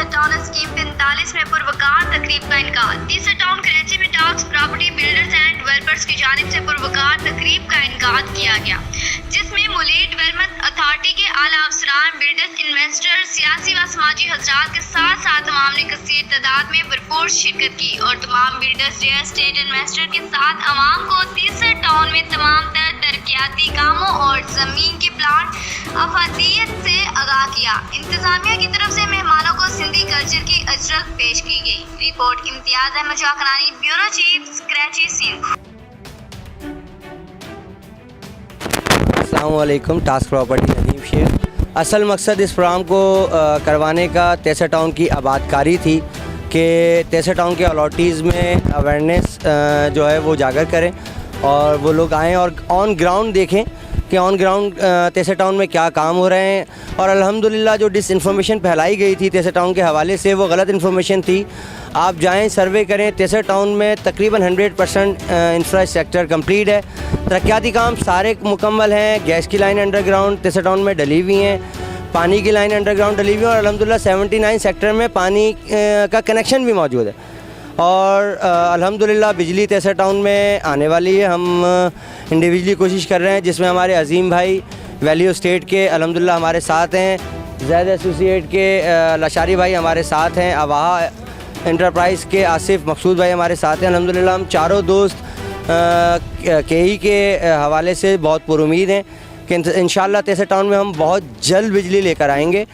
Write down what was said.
तीसरा town scheme 45 में पुरवकार तकरीब का इनकार। तीसरा टाउन कराची में talks property builders and developers की जानिब से पुरवकार तकरीब का इनकार किया गया, जिसमें मुलीड डेवलपमेंट अथॉरिटी के आला अफसरान, बिल्डर्स, इन्वेस्टर, सियासी व समाजी हजरात के साथ साथ तमाम ने कसीर तादाद में भरपूर शिरकत की और तमाम बिल्डर्स, रियल एस्टेट इन्वेस्टर के साथ आवाम को तीसरे टाउन में तमाम तर तरक्याती कामों और जमीन के प्लाट अफादियत से आगाह किया। इंतजामिया की तरफ से मेहमानों को सिंधी कल्चर की अजरत पेश की गई। Report Imtiaz Ahmed Zakrani, bureau chief, Karachi, Sindh. अस्सलाम वालेकुम। टास्क प्रॉपर्टी नदीम शेख। असल मकसद इस प्रोग्राम को करवाने का तेसर टाउन की आबादकारी थी कि तेसर टाउन के अलॉटीज़ में अवेयरनेस जो है वो उजागर करें और वो लोग आएँ और ऑन ग्राउंड देखें कि ऑन ग्राउंड तेसर टाउन में क्या काम हो रहे हैं। और अल्हम्दुलिल्लाह जो डिसइंफॉर्मेशन फैलाई गई थी तेसर टाउन के हवाले से वो गलत इन्फॉर्मेशन थी। आप जाएं, सर्वे करें। तेसर टाउन में तकरीबन 100% इंफ्रास्ट्रक्चर कंप्लीट है। तरक्याती काम सारे मुकम्मल हैं। गैस की लाइन अंडरग्राउंड तेसर टाउन में डली हुई हैं, पानी की लाइन अंडरग्राउंड डली हुई है और अल्हम्दुलिल्लाह 79 सेक्टर में पानी का कनेक्शन भी मौजूद है। और अल्हम्दुलिल्लाह बिजली तेसर टाउन में आने वाली है। हम इंडिविजुअली कोशिश कर रहे हैं, जिसमें हमारे अजीम भाई वैल्यू स्टेट के अल्हम्दुलिल्लाह हमारे साथ हैं, ज़ैद एसोसिएट के लशारी भाई हमारे साथ हैं, अवाहा एंटरप्राइज़ के आसिफ मकसूद भाई हमारे साथ हैं। अल्हम्दुलिल्लाह हम चारों दोस्त केई के हवाले से बहुत पुरुमीद हैं कि इंशाअल्लाह तेसर टाउन में हम बहुत जल्द बिजली लेकर आएंगे।